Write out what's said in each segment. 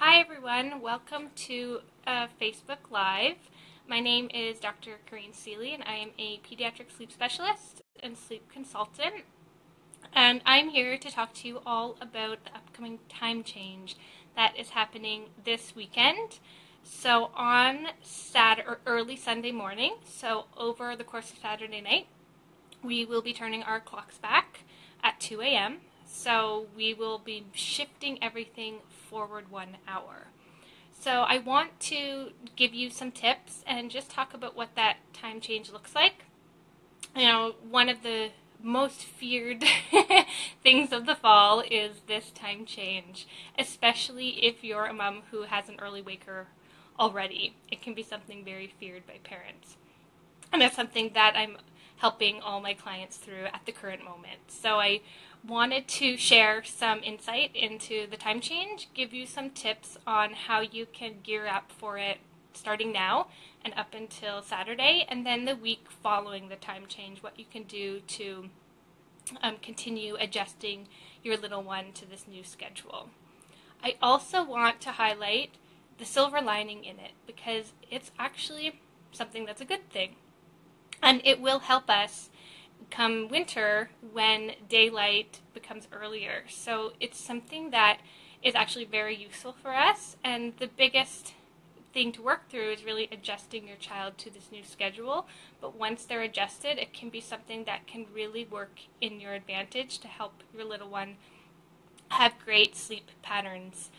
Hi everyone, welcome to Facebook Live. My name is Dr. Corinne Seeley and I am a pediatric sleep specialist and sleep consultant. And I'm here to talk to you all about the upcoming time change that is happening this weekend. So on early Sunday morning, so over the course of Saturday night, we will be turning our clocks back at 2 a.m. So we will be shifting everything forward 1 hour. So I want to give you some tips and just talk about what that time change looks like. You know, one of the most feared things of the fall is this time change, especially if you're a mom who has an early waker already. It can be something very feared by parents. And that's something that I'm helping all my clients through at the current moment. So I wanted to share some insight into the time change, give you some tips on how you can gear up for it starting now and up until Saturday, and then the week following the time change, what you can do to continue adjusting your little one to this new schedule. I also want to highlight the silver lining in it because it's actually something that's a good thing. And it will help us come winter when daylight becomes earlier. So it's something that is actually very useful for us. And the biggest thing to work through is really adjusting your child to this new schedule. But once they're adjusted, it can be something that can really work in your advantage to help your little one have great sleep patterns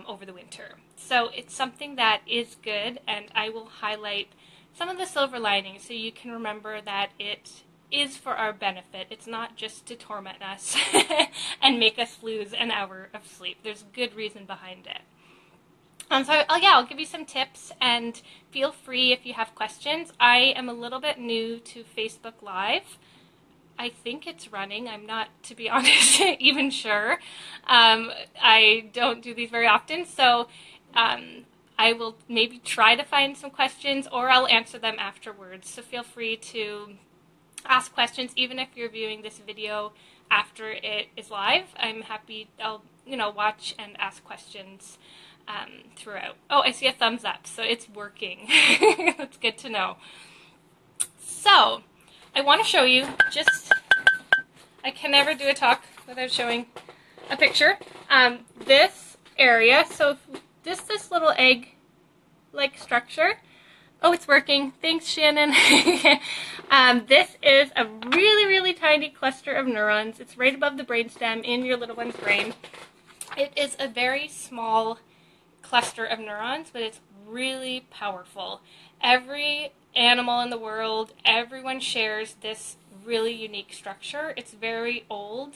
over the winter. So it's something that is good, and I will highlight some of the silver linings so you can remember that it is for our benefit. It's not just to torment us and make us lose an hour of sleep. There's good reason behind it. I'll give you some tips, and feel free if you have questions. I am a little bit new to Facebook Live. I think it's running. I'm not, to be honest, even sure. I don't do these very often, so I will maybe try to find some questions, or I'll answer them afterwards. So feel free to ask questions, even if you're viewing this video after it is live. I'm happy. I'll watch and ask questions throughout. Oh, I see a thumbs up, so it's working. That's good to know. So I want to show you I can never do a talk without showing a picture. This area, so this little egg-like structure. Oh, it's working. Thanks, Shannon. This is a really, really tiny cluster of neurons. It's right above the brainstem in your little one's brain. It is a very small cluster of neurons, but it's really powerful. Every animal in the world, everyone shares this really unique structure. It's very old.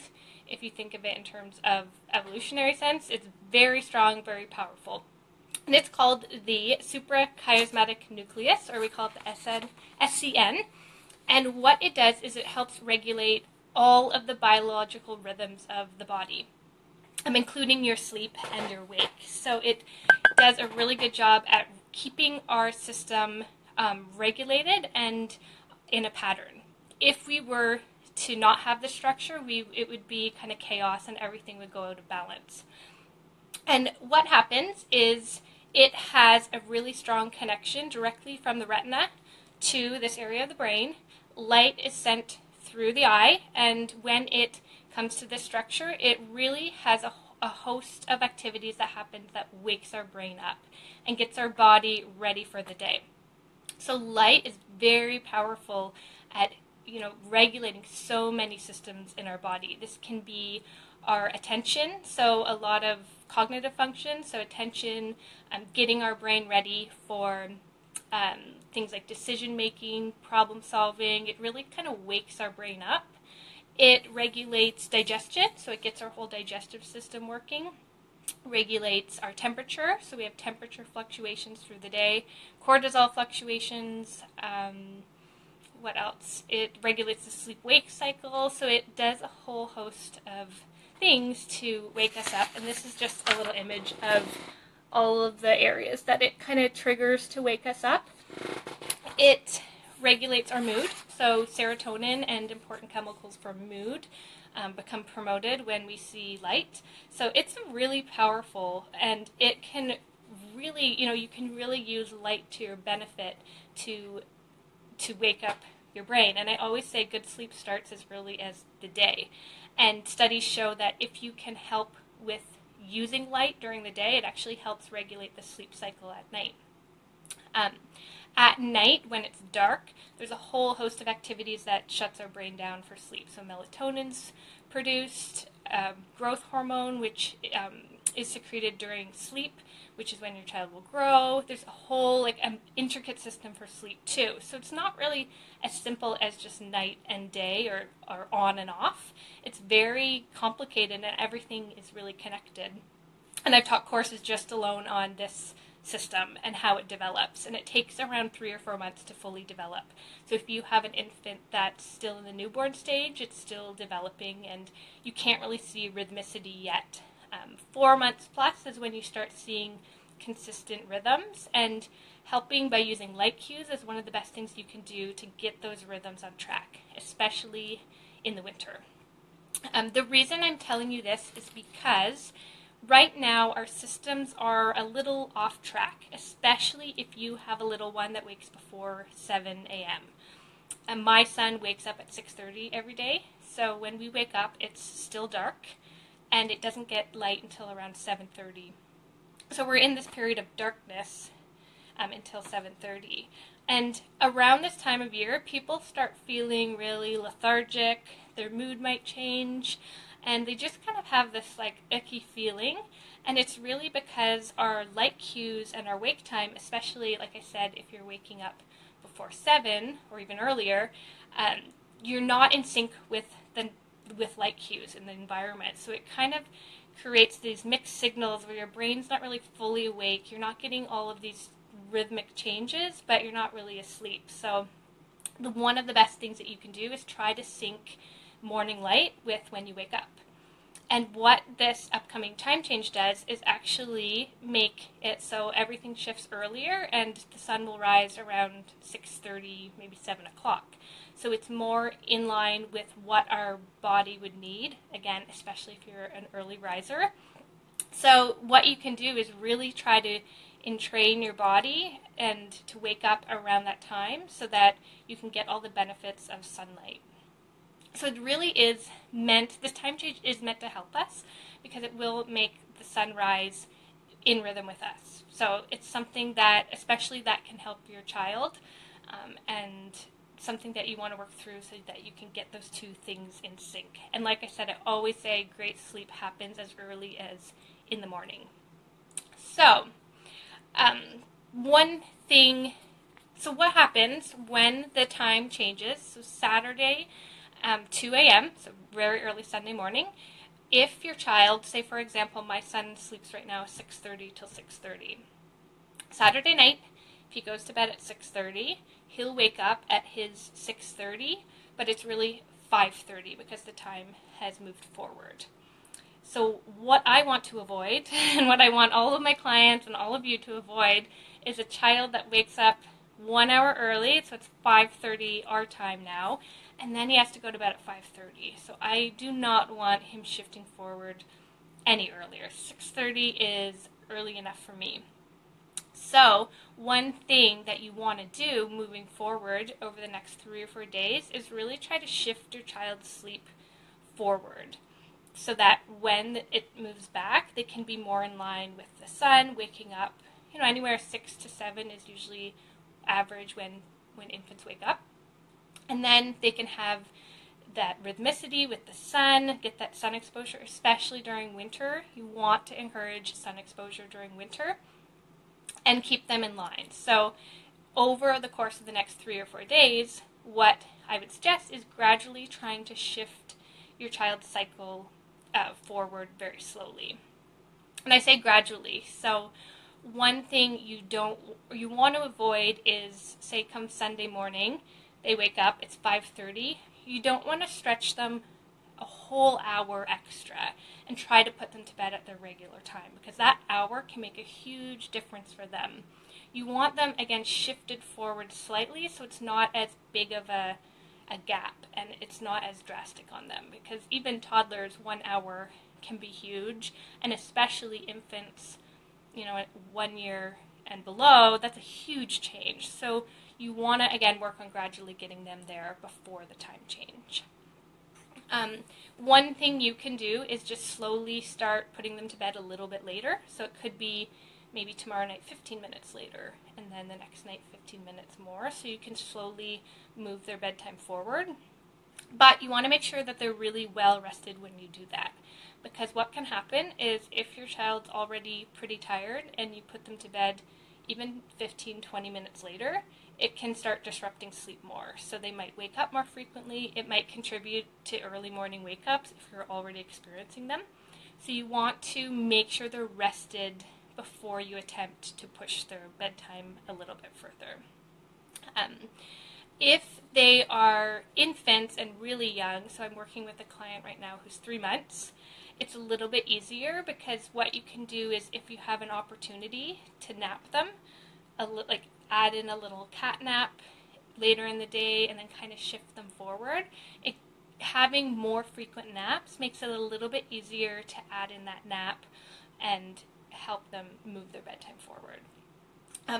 If you think of it in terms of evolutionary sense, it's very strong, very powerful. And it's called the suprachiasmatic nucleus, or we call it the SCN. And what it does is it helps regulate all of the biological rhythms of the body, including your sleep and your wake. So it does a really good job at keeping our system regulated and in a pattern. If we were to not have the structure, it would be kind of chaos and everything would go out of balance. And what happens is it has a really strong connection directly from the retina to this area of the brain. Light is sent through the eye, and when it comes to this structure, it really has a host of activities that happen that wakes our brain up and gets our body ready for the day. So light is very powerful at regulating so many systems in our body. This can be our attention, so a lot of cognitive functions, so attention, getting our brain ready for things like decision making, problem solving. It really kind of wakes our brain up. It regulates digestion, so it gets our whole digestive system working. Regulates our temperature, so we have temperature fluctuations through the day, cortisol fluctuations. What else? It regulates the sleep-wake cycle, so it does a whole host of things to wake us up. And this is just a little image of all of the areas that it kind of triggers to wake us up. It regulates our mood, so serotonin and important chemicals for mood become promoted when we see light. So it's really powerful, and it can really, you can really use light to your benefit to wake up your brain. And I always say good sleep starts as early as the day. And studies show that if you can help with using light during the day, it actually helps regulate the sleep cycle at night. At night, when it's dark, there's a whole host of activities that shuts our brain down for sleep. So melatonin's produced, growth hormone, which is secreted during sleep, which is when your child will grow. There's a whole intricate system for sleep too. So it's not really as simple as just night and day or on and off. It's very complicated, and everything is really connected. And I've taught courses just alone on this system and how it develops, and it takes around 3 or 4 months to fully develop. So if you have an infant that's still in the newborn stage, it's still developing, and you can't really see rhythmicity yet. 4 months plus is when you start seeing consistent rhythms, and helping by using light cues is one of the best things you can do to get those rhythms on track, especially in the winter. The reason I'm telling you this is because right now our systems are a little off track, especially if you have a little one that wakes before 7 a.m. And my son wakes up at 6:30 every day, so when we wake up it's still dark, and it doesn't get light until around 7:30. So we're in this period of darkness until 7:30. And around this time of year, people start feeling really lethargic, their mood might change, and they just kind of have this icky feeling. And it's really because our light cues and our wake time, especially, like I said, if you're waking up before 7 or even earlier, you're not in sync with light cues in the environment. So it kind of creates these mixed signals where your brain's not really fully awake. You're not getting all of these rhythmic changes, but you're not really asleep. So one of the best things that you can do is try to sync morning light with when you wake up. And what this upcoming time change does is actually make it so everything shifts earlier, and the sun will rise around 6:30, maybe 7 o'clock. So it's more in line with what our body would need, again, especially if you're an early riser. So what you can do is really try to entrain your body and to wake up around that time so that you can get all the benefits of sunlight. So it really is this time change is meant to help us, because it will make the sun rise in rhythm with us. So it's something that, especially that can help your child, and something that you want to work through so that you can get those two things in sync. And like I said, I always say great sleep happens as early as in the morning. So, so what happens when the time changes? So Saturday, 2 a.m., so very early Sunday morning. If your child, say for example, my son sleeps right now 6:30 till 6:30. Saturday night, if he goes to bed at 6:30, he'll wake up at his 6:30, but it's really 5:30 because the time has moved forward. So what I want to avoid, and what I want all of my clients and all of you to avoid, is a child that wakes up 1 hour early, so it's 5:30 our time now, and then he has to go to bed at 5:30. So I do not want him shifting forward any earlier. 6:30 is early enough for me. So one thing that you want to do moving forward over the next 3 or 4 days is really try to shift your child's sleep forward, so that when it moves back, they can be more in line with the sun, waking up, anywhere 6 to 7 is usually average when infants wake up. And then they can have that rhythmicity with the sun, get that sun exposure, especially during winter. You want to encourage sun exposure during winter and keep them in line. So over the course of the next 3 or 4 days, what I would suggest is gradually trying to shift your child's cycle forward very slowly. And I say gradually. So one thing you want to avoid is, say, come Sunday morning, they wake up, it's 5:30. You don't want to stretch them a whole hour extra and try to put them to bed at their regular time, because that hour can make a huge difference for them. You want them, again, shifted forward slightly so it's not as big of a a gap, and it's not as drastic on them, because even toddlers, 1 hour can be huge, and especially infants, at 1 year and below, that's a huge change. So you want to, again, work on gradually getting them there before the time change. One thing you can do is just slowly start putting them to bed a little bit later. So it could be maybe tomorrow night 15 minutes later, and then the next night 15 minutes more, so you can slowly move their bedtime forward. But you want to make sure that they're really well rested when you do that, because what can happen is if your child's already pretty tired and you put them to bed even 15-20 minutes later, it can start disrupting sleep more. So they might wake up more frequently. It might contribute to early morning wake-ups if you're already experiencing them. So you want to make sure they're rested before you attempt to push their bedtime a little bit further. If they are infants and really young, so I'm working with a client right now who's 3 months, it's a little bit easier, because what you can do is, if you have an opportunity to nap them, add in a little cat nap later in the day and then kind of shift them forward. Having more frequent naps makes it a little bit easier to add in that nap and help them move their bedtime forward.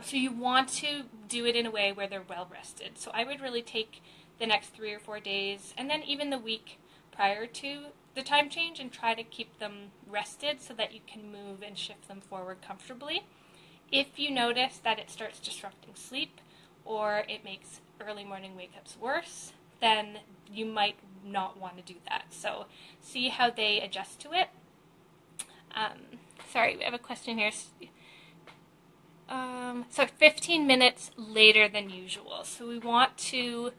So you want to do it in a way where they're well rested. So I would really take the next 3 or 4 days, and then even the week prior to the time change, and try to keep them rested so that you can move and shift them forward comfortably. If you notice that it starts disrupting sleep, or it makes early morning wake-ups worse, then you might not want to do that. So see how they adjust to it. Sorry, we have a question here. So 15 minutes later than usual. So we want to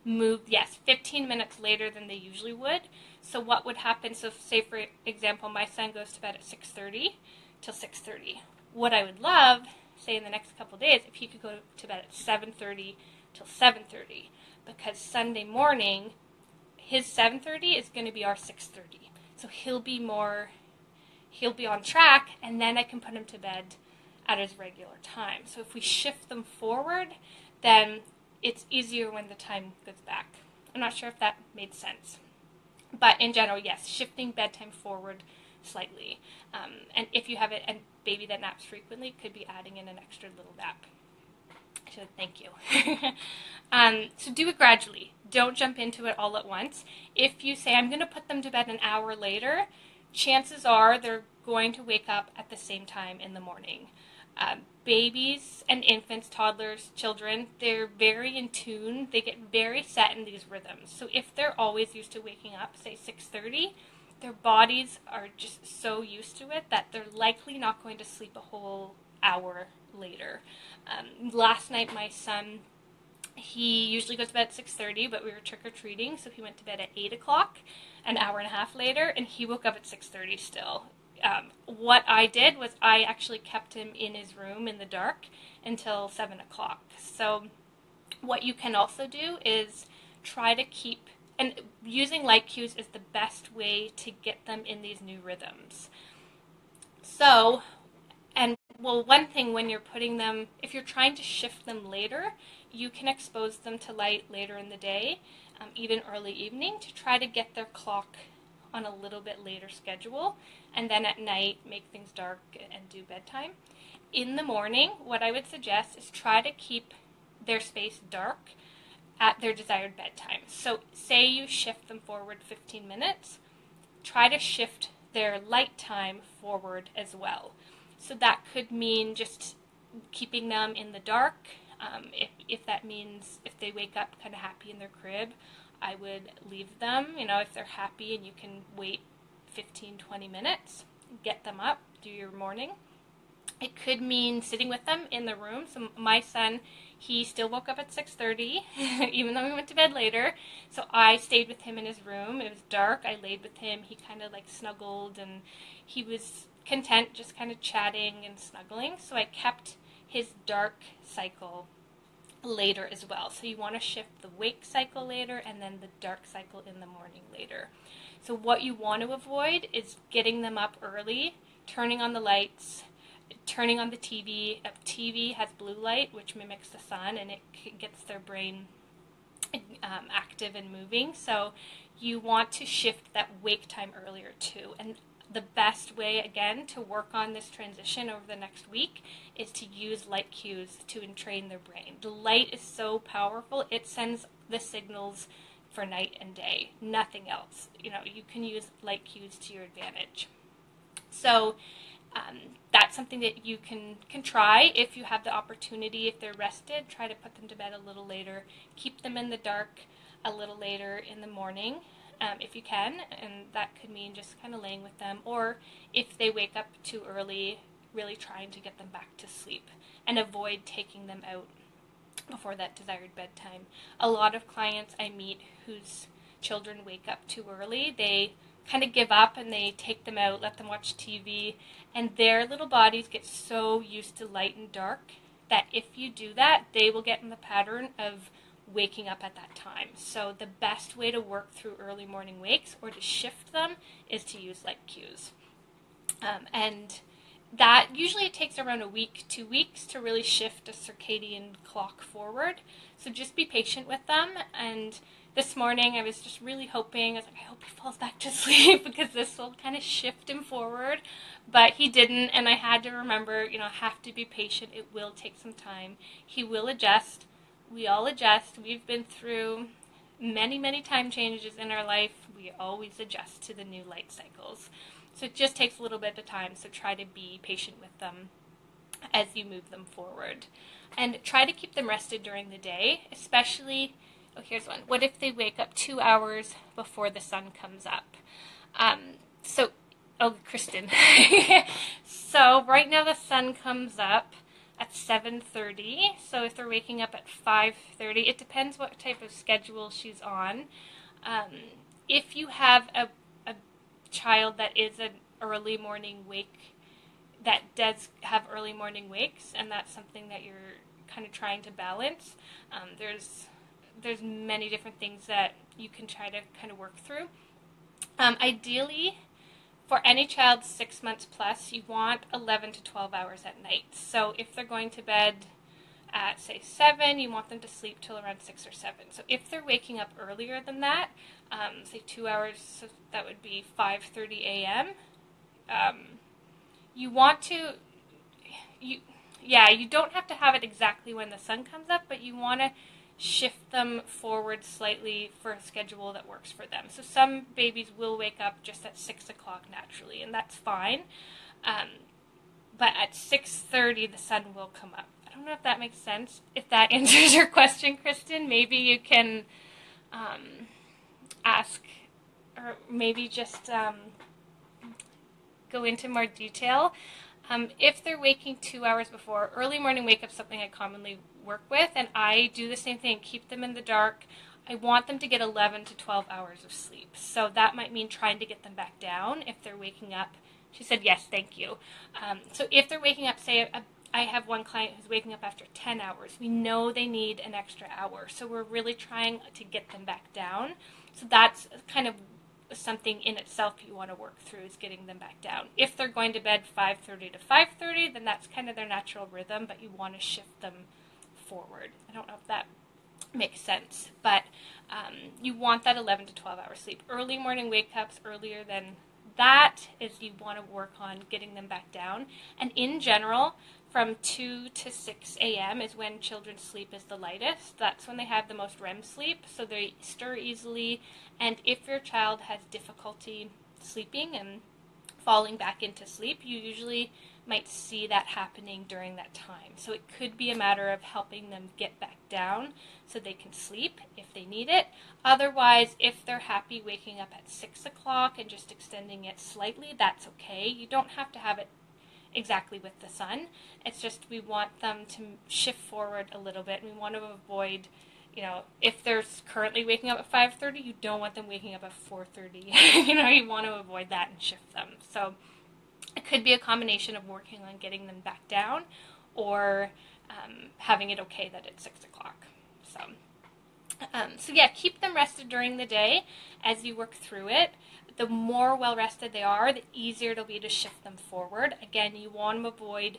move, 15 minutes later than they usually would. So what would happen, so say for example, my son goes to bed at 6:30 till 6:30. What I would love, say in the next couple of days, if he could go to bed at 7:30 till 7:30, because Sunday morning, his 7:30 is going to be our 6:30. So he'll be on track, and then I can put him to bed at his regular time. So if we shift them forward, then it's easier when the time goes back. I'm not sure if that made sense. But in general, yes, shifting bedtime forward slightly. And if you have a baby that naps frequently, could be adding in an extra little nap. So thank you. So do it gradually. Don't jump into it all at once. If you say, I'm going to put them to bed an hour later, chances are they're going to wake up at the same time in the morning. Babies and infants, toddlers, children, they're very in tune. They get very set in these rhythms. So if they're always used to waking up, say 6:30, their bodies are just so used to it that they're likely not going to sleep a whole hour later. Last night, my son, he usually goes to bed at 6:30, but we were trick-or-treating, so he went to bed at 8 o'clock, an hour and a half later, and he woke up at 6:30 still. What I did was I actually kept him in his room in the dark until 7 o'clock. So what you can also do is try to keep, and using light cues is the best way to get them in these new rhythms. So, one thing when you're putting them, if you're trying to shift them later, you can expose them to light later in the day, even early evening, to try to get their clock on a little bit later schedule, and then at night make things dark and do bedtime. In the morning, what I would suggest is try to keep their space dark at their desired bedtime. So say you shift them forward 15 minutes, try to shift their light time forward as well. So that could mean just keeping them in the dark. If that means if they wake up kind of happy in their crib, I would leave them, if they're happy, and you can wait 15-20 minutes, get them up, do your morning. It could mean sitting with them in the room. So my son, he still woke up at 6:30, even though we went to bed later. So I stayed with him in his room. It was dark. I laid with him. He kind of snuggled, and he was content just kind of chatting and snuggling. So I kept his dark cycle later as well. So you want to shift the wake cycle later and then the dark cycle in the morning later. So what you want to avoid is getting them up early, turning on the lights, turning on the TV. A TV has blue light, which mimics the sun, and it gets their brain active and moving. So you want to shift that wake time earlier too. And the best way, again, to work on this transition over the next week is to use light cues to entrain their brain. The light is so powerful, it sends the signals for night and day, nothing else. You can use light cues to your advantage. So that's something that you can try if you have the opportunity. If they're rested, try to put them to bed a little later. Keep them in the dark a little later in the morning. If you can, and that could mean just kind of laying with them, or if they wake up too early, really trying to get them back to sleep and avoid taking them out before that desired bedtime. A lot of clients I meet whose children wake up too early, they kind of give up and they take them out, let them watch TV, and their little bodies get so used to light and dark that if you do that, they will get in the pattern of waking up at that time. So the best way to work through early morning wakes or to shift them is to use light cues. And that usually it takes around a week, 2 weeks to really shift a circadian clock forward. So just be patient with them. And this morning I was just really hoping, I was like, I hope he falls back to sleep because this will kind of shift him forward. But he didn't, and I had to remember, have to be patient. It will take some time. He will adjust. We all adjust. We've been through many, many time changes in our life. We always adjust to the new light cycles. So it just takes a little bit of time, so try to be patient with them as you move them forward. And try to keep them rested during the day, especially, here's one. What if they wake up 2 hours before the sun comes up? Kristen. So right now the sun comes up at 7:30, so if they're waking up at 5:30, it depends what type of schedule she's on. If you have a child that is an early morning wake, that does have early morning wakes, and that's something that you're kind of trying to balance, there's many different things that you can try to kind of work through. Ideally, for any child 6 months plus, you want 11 to 12 hours at night. So if they're going to bed at, say, 7, you want them to sleep till around 6 or 7. So if they're waking up earlier than that, say 2 hours, so that would be 5:30 a.m., you want to, you don't have to have it exactly when the sun comes up, but you want to shift them forward slightly for a schedule that works for them. So some babies will wake up just at 6 o'clock naturally, and that's fine. But at 6:30, the sun will come up. I don't know if that makes sense. If that answers your question, Kristen, maybe you can ask, or maybe just go into more detail. If they're waking 2 hours before, early morning wake up is something I commonly work with, and I do the same thing, keep them in the dark. I want them to get 11 to 12 hours of sleep. So that might mean trying to get them back down if they're waking up. She said, yes, thank you. So if they're waking up, say, I have one client who's waking up after 10 hours. We know they need an extra hour. So we're really trying to get them back down. So that's kind of something in itself you want to work through, is getting them back down. If they're going to bed 5:30 to 5:30, then that's kind of their natural rhythm, but you want to shift them forward. I don't know if that makes sense, but you want that 11 to 12 hour sleep. Early morning wake-ups earlier than that is you want to work on getting them back down. And in general, from 2 to 6 a.m. is when children's sleep is the lightest. That's when they have the most REM sleep, so they stir easily. And if your child has difficulty sleeping and falling back into sleep, you usually might see that happening during that time. So it could be a matter of helping them get back down so they can sleep if they need it. Otherwise, if they're happy waking up at 6 o'clock and just extending it slightly, that's okay. You don't have to have it exactly with the sun. It's just we want them to shift forward a little bit, and we want to avoid, if they're currently waking up at 5:30, you don't want them waking up at 4:30. You want to avoid that and shift them. So it could be a combination of working on getting them back down or having it okay that it's 6 o'clock. So So yeah, keep them rested during the day as you work through it. The more well rested they are, the easier it'll be to shift them forward. Again, you want to avoid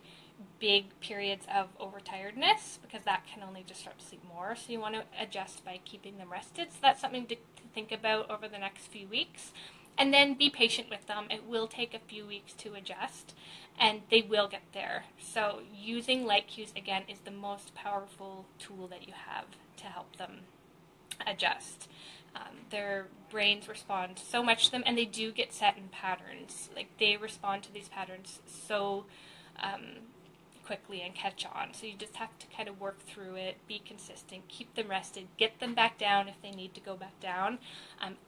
big periods of overtiredness because that can only disrupt sleep more. So you want to adjust by keeping them rested. So that's something to think about over the next few weeks. And then be patient with them. It will take a few weeks to adjust, and they will get there. So using light cues, again, is the most powerful tool that you have to help them adjust. Their brains respond so much to them, and they do get set in patterns. Like, they respond to these patterns so quickly and catch on. So you just have to kind of work through it, be consistent, keep them rested, get them back down if they need to go back down.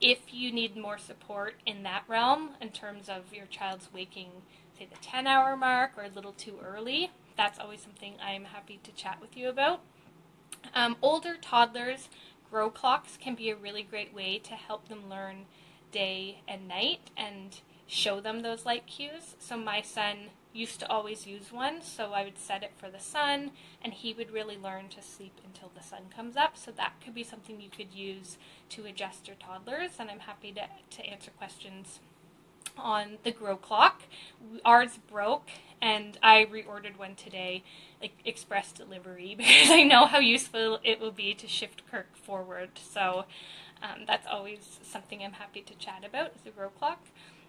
If you need more support in that realm, in terms of your child's waking, say, the 10-hour mark or a little too early, that's always something I'm happy to chat with you about. Older toddlers, grow clocks can be a really great way to help them learn day and night and show them those light cues. So my son used to always use one, so I would set it for the sun, and he would really learn to sleep until the sun comes up. So that could be something you could use to adjust your toddlers, and I'm happy to answer questions on the grow clock. Ours broke, and I reordered one today, like express delivery, because I know how useful it will be to shift Kirk forward. So that's always something I'm happy to chat about, is the grow clock.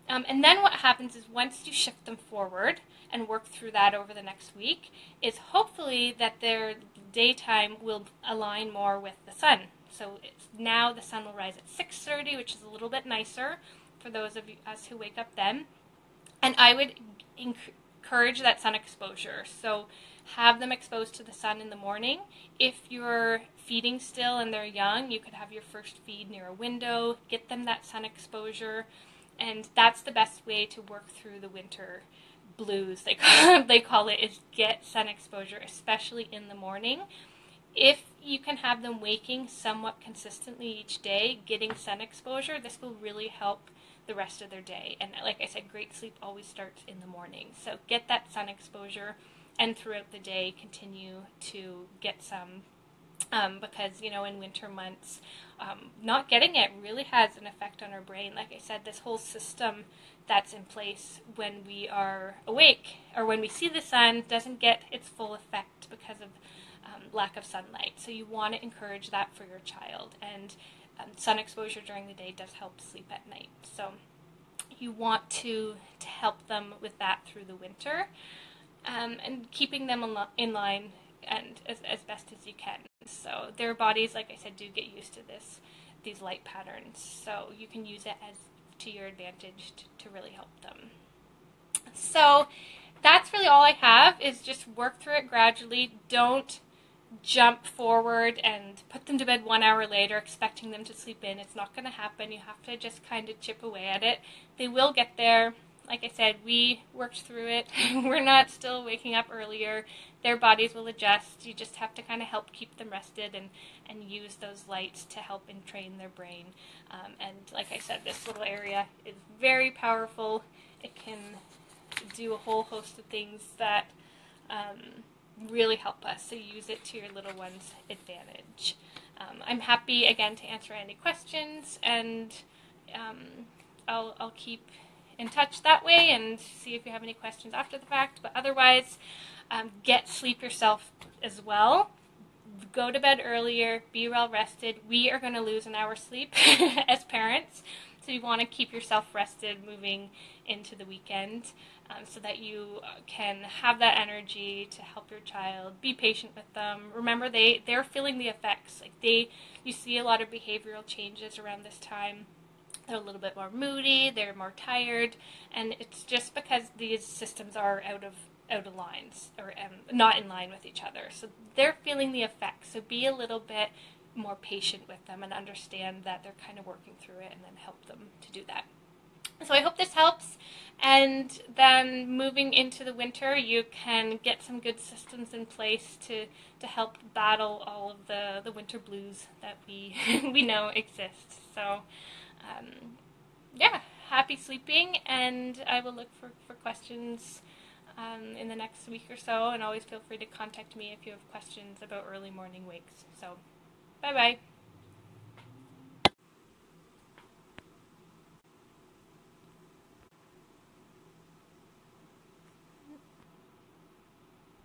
And then what happens is, once you shift them forward and work through that over the next week, is hopefully that their daytime will align more with the sun. So now the sun will rise at 6:30, which is a little bit nicer for those of us who wake up then. And I would encourage that sun exposure. So have them exposed to the sun in the morning. If you're feeding still and they're young, you could have your first feed near a window, get them that sun exposure. And that's the best way to work through the winter blues, they call it, is get sun exposure, especially in the morning. If you can have them waking somewhat consistently each day, getting sun exposure, this will really help the rest of their day. And like I said, great sleep always starts in the morning. So get that sun exposure, and throughout the day continue to get some, because, in winter months, not getting it really has an effect on our brain. Like I said, this whole system that's in place when we are awake or when we see the sun doesn't get its full effect because of lack of sunlight. So you want to encourage that for your child, and sun exposure during the day does help sleep at night. So you want to help them with that through the winter, and keeping them in line and as best as you can. So their bodies, like I said, do get used to these light patterns. So you can use it as to your advantage to really help them. So that's really all I have, is just work through it gradually. Don't jump forward and put them to bed 1 hour later expecting them to sleep in. It's not going to happen. You have to just kind of chip away at it. They will get there. Like I said, we worked through it. We're not still waking up earlier. Their bodies will adjust. You just have to kind of help keep them rested and use those lights to help entrain their brain. And like I said, this little area is very powerful. It can do a whole host of things that really help us. So use it to your little one's advantage. I'm happy, again, to answer any questions, and I'll keep in touch that way and see if you have any questions after the fact. But otherwise, get sleep yourself as well. Go to bed earlier, be well rested. We are going to lose an hour's sleep as parents, so you want to keep yourself rested moving into the weekend, so that you can have that energy to help your child. Be patient with them. Remember, they're feeling the effects. You see a lot of behavioral changes around this time. They're a little bit more moody, they're more tired, and it's just because these systems are out of lines, or not in line with each other. So they're feeling the effects. So be a little bit more patient with them and understand that they're kind of working through it, and then help them to do that. So I hope this helps. And then moving into the winter, you can get some good systems in place to help battle all of the winter blues that we know exist. So yeah, happy sleeping, and I will look for questions in the next week or so, and always feel free to contact me if you have questions about early morning wakes. So bye-bye.